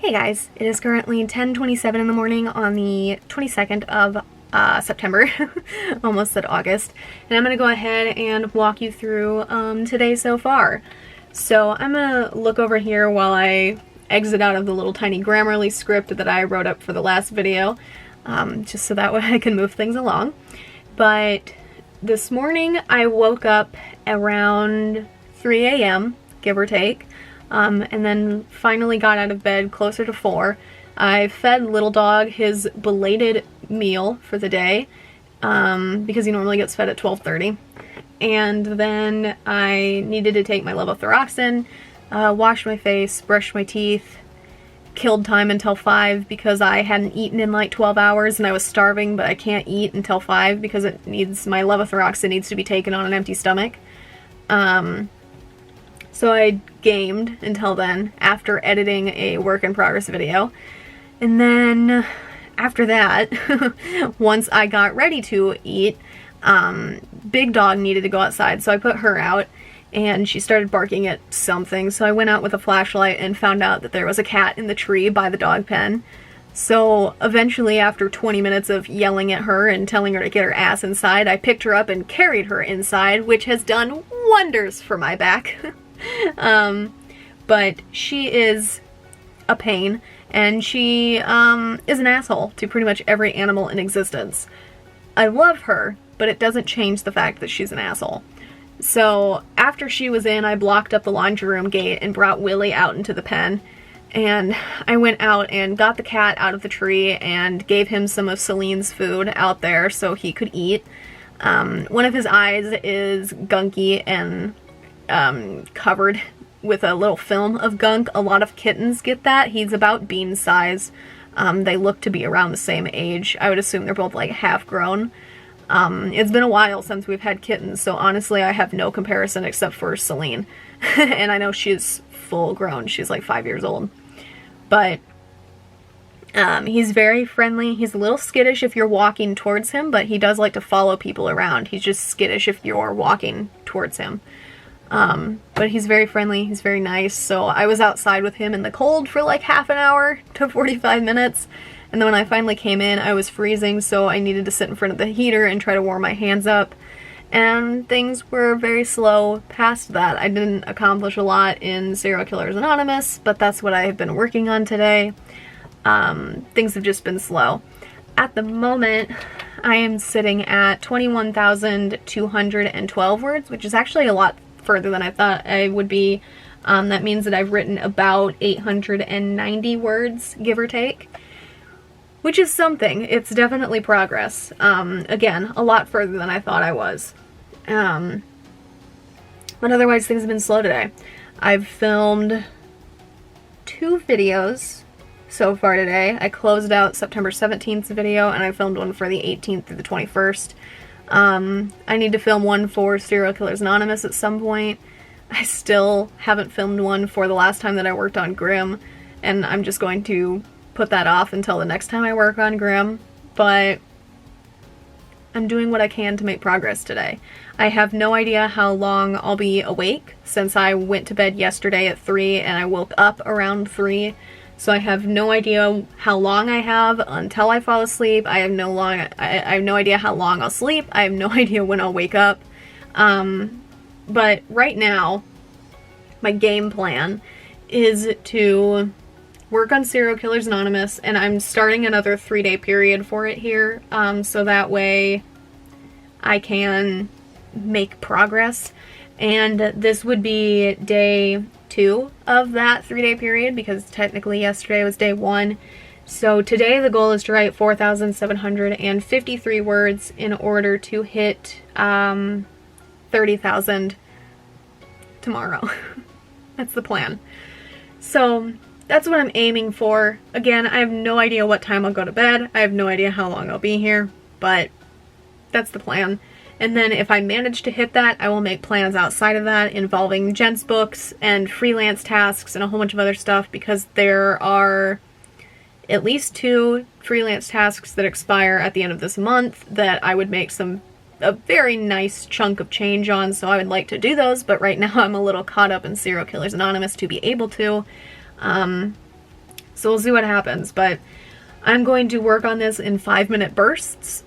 Hey guys, it is currently 10:27 in the morning on the 22nd of September, almost said August, and I'm going to go ahead and walk you through today so far. So I'm going to look over here while I exit out of the little tiny Grammarly script that I wrote up for the last video, just so that way I can move things along. But this morning I woke up around 3 a.m., give or take. And then finally got out of bed closer to 4. I fed little dog his belated meal for the day, because he normally gets fed at 12:30. And then I needed to take my levothyroxine, wash my face, brush my teeth, killed time until 5 because I hadn't eaten in like 12 hours and I was starving, but I can't eat until 5 because my levothyroxine needs to be taken on an empty stomach. So I gamed until then, after editing a work-in-progress video. And then, after that, once I got ready to eat, Big Dog needed to go outside, so I put her out, and she started barking at something, so I went out with a flashlight and found out that there was a cat in the tree by the dog pen. So eventually, after 20 minutes of yelling at her and telling her to get her ass inside, I picked her up and carried her inside, which has done wonders for my back. But she is a pain, and she is an asshole to pretty much every animal in existence. I love her, but it doesn't change the fact that she's an asshole. So after she was in, I blocked up the laundry room gate and brought Willie out into the pen, and I went out and got the cat out of the tree and gave him some of Celine's food out there so he could eat. One of his eyes is gunky and covered with a little film of gunk. A lot of kittens get that. He's about bean size. They look to be around the same age. I would assume they're both like half grown. It's been a while since we've had kittens, so honestly I have no comparison except for Celine. And I know she's full grown. She's like 5 years old. But he's very friendly. He's a little skittish if you're walking towards him, but he does like to follow people around. He's just skittish if you're walking towards him. But he's very friendly, he's very nice, so I was outside with him in the cold for like half an hour to 45 minutes, and then when I finally came in, I was freezing, so I needed to sit in front of the heater and try to warm my hands up, and things were very slow past that. I didn't accomplish a lot in Serial Killers Anonymous, but that's what I have been working on today. Things have just been slow. At the moment, I am sitting at 21,212 words, which is actually a lot further than I thought I would be. That means that I've written about 890 words, give or take, which is something. It's definitely progress. Again, a lot further than I thought I was. But otherwise, things have been slow today. I've filmed 2 videos so far today. I closed out September 17th's video, and I filmed one for the 18th through the 21st. I need to film one for Serial Killers Anonymous at some point. I still haven't filmed one for the last time that I worked on Grimm, and I'm just going to put that off until the next time I work on Grimm, but I'm doing what I can to make progress today. I have no idea how long I'll be awake, since I went to bed yesterday at 3 and I woke up around 3. So I have no idea how long I have until I fall asleep. I have no idea how long I'll sleep. I have no idea when I'll wake up. But right now, my game plan is to work on Serial Killers Anonymous, and I'm starting another 3-day period for it here, so that way I can make progress. And this would be day 2 of that 3-day period, because technically yesterday was day 1. So today the goal is to write 4,753 words in order to hit 30,000 tomorrow. That's the plan. So that's what I'm aiming for. Again, I have no idea what time I'll go to bed. I have no idea how long I'll be here, but that's the plan. And then if I manage to hit that, I will make plans outside of that involving Jen's books and freelance tasks and a whole bunch of other stuff, because there are at least 2 freelance tasks that expire at the end of this month that I would make a very nice chunk of change on, so I would like to do those, but right now I'm a little caught up in Serial Killers Anonymous to be able to. So we'll see what happens, but I'm going to work on this in 5-minute bursts.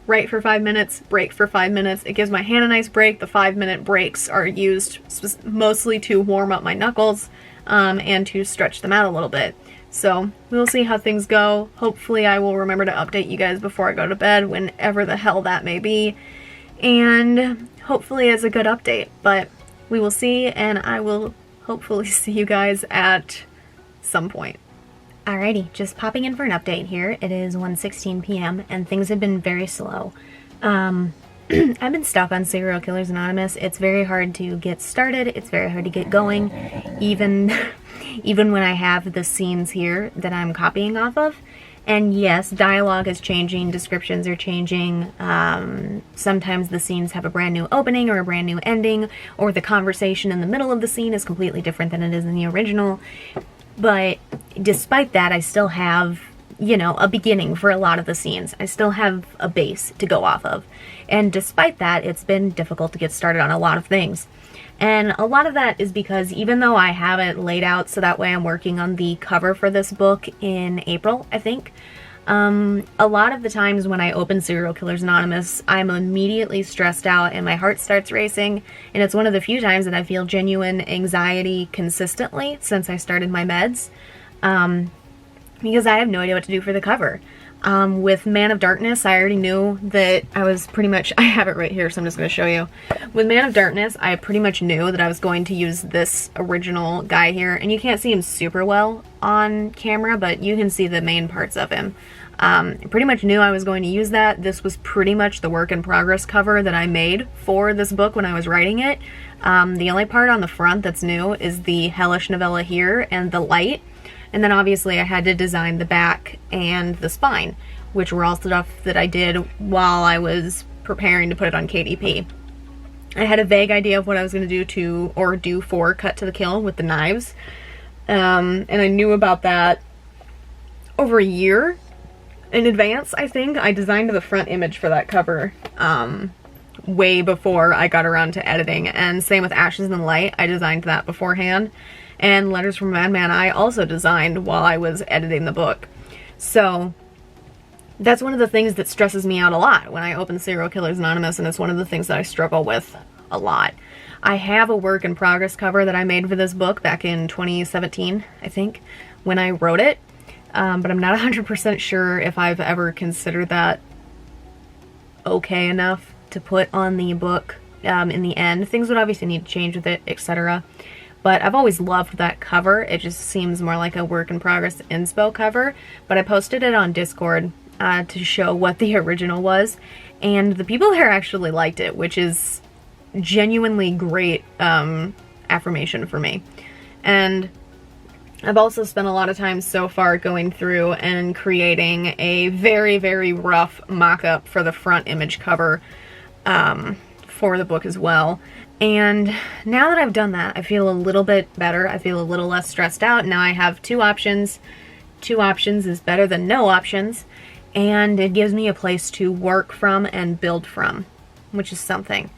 Write for 5 minutes, break for 5 minutes. It gives my hand a nice break. The 5-minute breaks are used mostly to warm up my knuckles and to stretch them out a little bit. So we'll see how things go. Hopefully I will remember to update you guys before I go to bed, whenever the hell that may be. And hopefully it's a good update, but we will see, and I will hopefully see you guys at some point. Alrighty, just popping in for an update here. It is 1:16 p.m. and things have been very slow. I've been stuck on Serial Killers Anonymous. It's very hard to get started. It's very hard to get going, even when I have the scenes here that I'm copying off of. And yes, dialogue is changing, descriptions are changing. Sometimes the scenes have a brand new opening or a brand new ending, or the conversation in the middle of the scene is completely different than it is in the original. But despite that, I still have, you know, a beginning for a lot of the scenes. I still have a base to go off of. And despite that, it's been difficult to get started on a lot of things. And a lot of that is because even though I have it laid out so that way I'm working on the cover for this book in April, I think, a lot of the times when I open Serial Killers Anonymous, I'm immediately stressed out and my heart starts racing, and it's one of the few times that I feel genuine anxiety consistently since I started my meds, because I have no idea what to do for the cover. With Man of Darkness, I already knew that I was pretty much, I have it right here, so I'm just going to show you. With Man of Darkness, I pretty much knew that I was going to use this original guy here, and you can't see him super well on camera, but you can see the main parts of him. I pretty much knew I was going to use that. This was pretty much the work in progress cover that I made for this book when I was writing it. The only part on the front that's new is the hellish novella here and the light. And then obviously I had to design the back and the spine, which were all stuff that I did while I was preparing to put it on KDP. I had a vague idea of what I was going to do for Cut to the Kill with the knives. And I knew about that over a year in advance, I think. I designed the front image for that cover way before I got around to editing. And same with Ashes and Light, I designed that beforehand. And Letters from a Madman I also designed while I was editing the book. So that's one of the things that stresses me out a lot when I open Serial Killers Anonymous, and it's one of the things that I struggle with a lot. I have a work in progress cover that I made for this book back in 2017, I think, when I wrote it. But I'm not 100% sure if I've ever considered that okay enough to put on the book in the end. Things would obviously need to change with it, etc. But I've always loved that cover. It just seems more like a work in progress inspo cover. But I posted it on Discord to show what the original was. And the people there actually liked it, which is genuinely great affirmation for me. And I've also spent a lot of time so far going through and creating a very, very rough mock-up for the front image cover for the book as well. And now that I've done that, I feel a little bit better. I feel a little less stressed out. Now I have 2 options. 2 options is better than no options. And it gives me a place to work from and build from, which is something.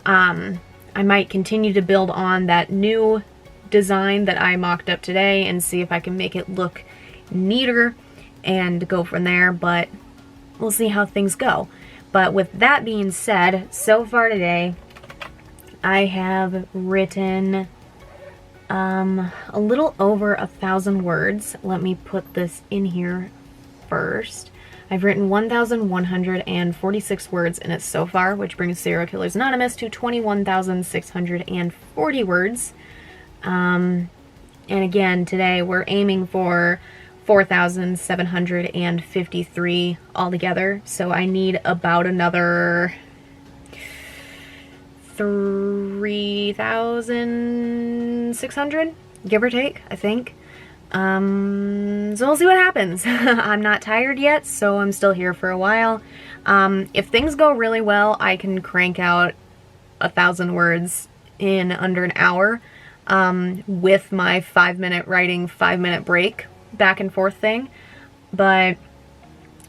I might continue to build on that new design that I mocked up today and see if I can make it look neater and go from there, but we'll see how things go. But with that being said, so far today, I have written a little over 1,000 words. Let me put this in here first. I've written 1,146 words in it so far, which brings Serial Killers Anonymous to 21,640 words. And again, today we're aiming for 4,753 altogether, so I need about another 3,600, give or take, I think. So we'll see what happens. I'm not tired yet, so I'm still here for a while. If things go really well, I can crank out 1,000 words in under an hour, with my 5-minute writing, 5-minute break back and forth thing. But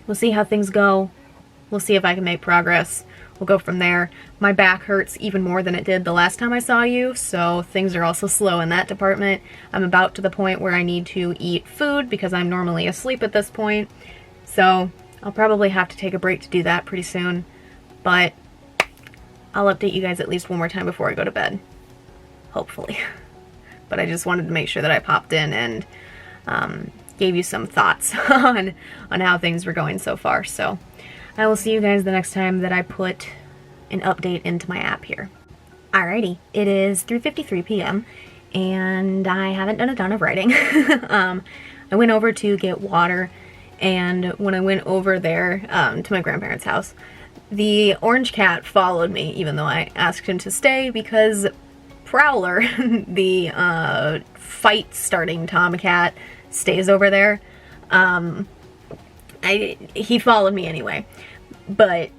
we'll see how things go. We'll see if I can make progress. we'll go from there. My back hurts even more than it did the last time I saw you, so things are also slow in that department. I'm about to the point where I need to eat food because I'm normally asleep at this point, so I'll probably have to take a break to do that pretty soon, but I'll update you guys at least one more time before I go to bed. Hopefully. But I just wanted to make sure that I popped in and gave you some thoughts on how things were going so far. So I will see you guys the next time that I put an update into my app here. Alrighty, it is 3:53 p.m. and I haven't done a ton of writing. I went over to get water, and when I went over there to my grandparents' house, the orange cat followed me even though I asked him to stay because Prowler, the fight-starting tomcat, stays over there. He followed me anyway. But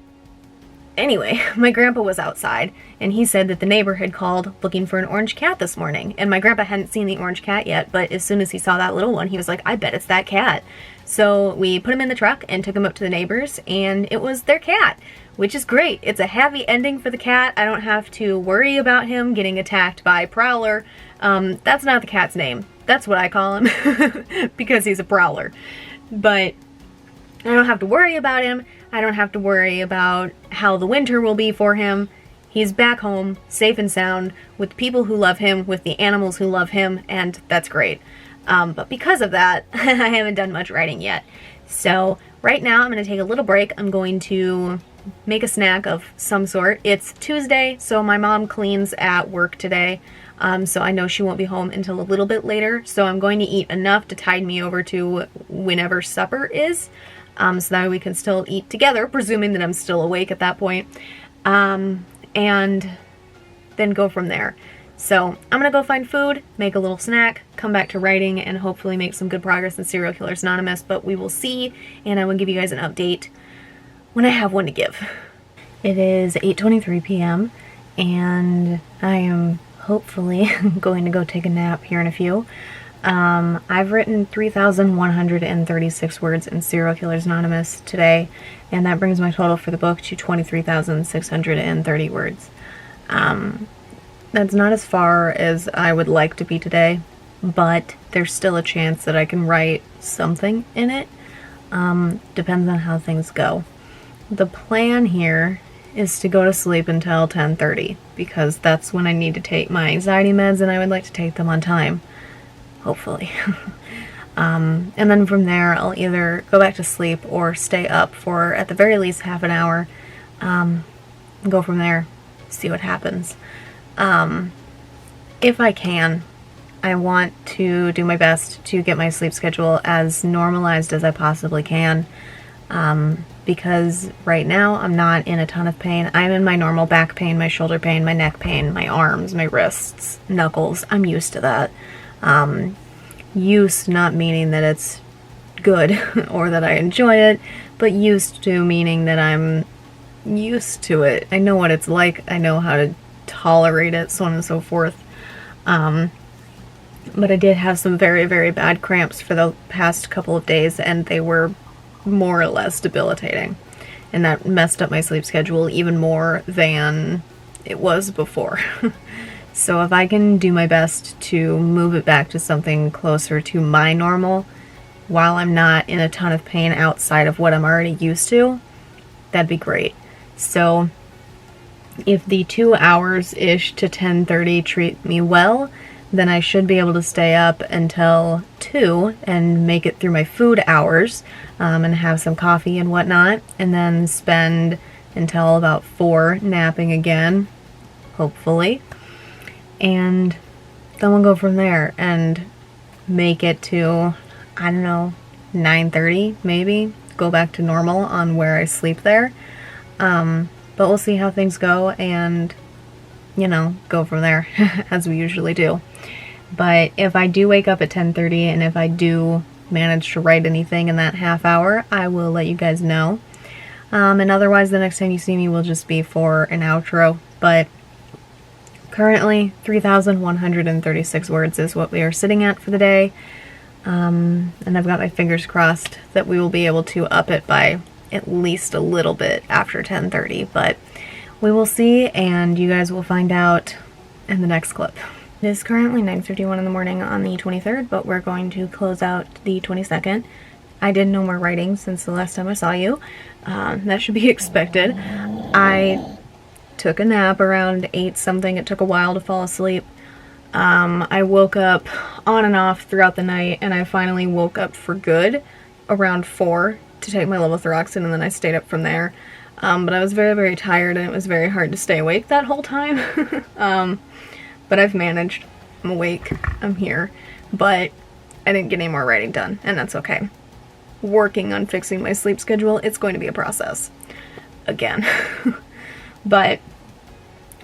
anyway, my grandpa was outside, and he said that the neighbor had called looking for an orange cat this morning. And my grandpa hadn't seen the orange cat yet, but as soon as he saw that little one, he was like, I bet it's that cat. So we put him in the truck and took him up to the neighbors, and it was their cat, which is great. It's a happy ending for the cat. I don't have to worry about him getting attacked by Prowler. That's not the cat's name. That's what I call him because he's a prowler. But I don't have to worry about him. I don't have to worry about how the winter will be for him. He's back home, safe and sound, with people who love him, with the animals who love him, and that's great. But because of that, I haven't done much writing yet. So right now I'm going to take a little break. I'm going to make a snack of some sort. It's Tuesday, so my mom cleans at work today. So I know she won't be home until a little bit later. So I'm going to eat enough to tide me over to whenever supper is. So that we can still eat together, presuming that I'm still awake at that point. And then go from there. So I'm gonna go find food, make a little snack, come back to writing, and hopefully make some good progress in Serial Killers Anonymous, but we will see, and I will give you guys an update when I have one to give. It is 8:23 p.m. and I am hopefully going to go take a nap here in a few. I've written 3,136 words in Serial Killers Anonymous today, and that brings my total for the book to 23,630 words. That's not as far as I would like to be today, but there's still a chance that I can write something in it. Depends on how things go. The plan here is to go to sleep until 10:30, because that's when I need to take my anxiety meds, and I would like to take them on time. Hopefully. And then from there, I'll either go back to sleep or stay up for, at the very least, half an hour. Go from there, see what happens. If I can, I want to do my best to get my sleep schedule as normalized as I possibly can. Because right now I'm not in a ton of pain. I'm in my normal back pain, my shoulder pain, my neck pain, my arms, my wrists, knuckles. I'm used to that. Used not meaning that it's good or that I enjoy it, but used to meaning that I'm used to it. I know what it's like. I know how to tolerate it, so on and so forth. But I did have some very, very bad cramps for the past couple of days, and they were more or less debilitating. And that messed up my sleep schedule even more than it was before. So if I can do my best to move it back to something closer to my normal, while I'm not in a ton of pain outside of what I'm already used to, that'd be great. So if the 2 hours-ish to 10:30 treat me well, then I should be able to stay up until 2 and make it through my food hours, and have some coffee and whatnot, and then spend until about 4 napping again, hopefully. And then we'll go from there and make it to, I don't know, 9:30 maybe, go back to normal on where I sleep there. But we'll see how things go and, you know, go from there as we usually do. But if I do wake up at 10:30 and if I do manage to write anything in that half hour, I will let you guys know. And otherwise, the next time you see me will just be for an outro. But currently, 3,136 words is what we are sitting at for the day. And I've got my fingers crossed that we will be able to up it by at least a little bit after 10:30. But we will see, and you guys will find out in the next clip. It is currently 9:51 in the morning on the 23rd, but we're going to close out the 22nd. I did no more writing since the last time I saw you. That should be expected. I took a nap around 8 something. It took a while to fall asleep. I woke up on and off throughout the night, and I finally woke up for good around 4 to take my levothyroxine, and then I stayed up from there. But I was very, very tired, and it was very hard to stay awake that whole time. But I've managed. I'm awake. I'm here. But I didn't get any more writing done, and that's okay. Working on fixing my sleep schedule, it's going to be a process. Again. But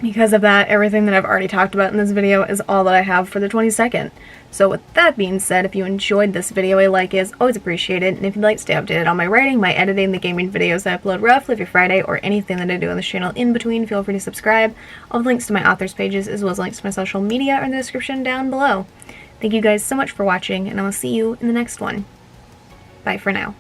because of that, everything that I've already talked about in this video is all that I have for the 22nd. So with that being said, if you enjoyed this video, a like is always appreciated, and if you'd like to stay updated on my writing, my editing, the gaming videos I upload roughly every Friday, or anything that I do on this channel in between, feel free to subscribe. All the links to my authors pages, as well as links to my social media, are in the description down below. Thank you guys so much for watching, and I will see you in the next one. Bye for now.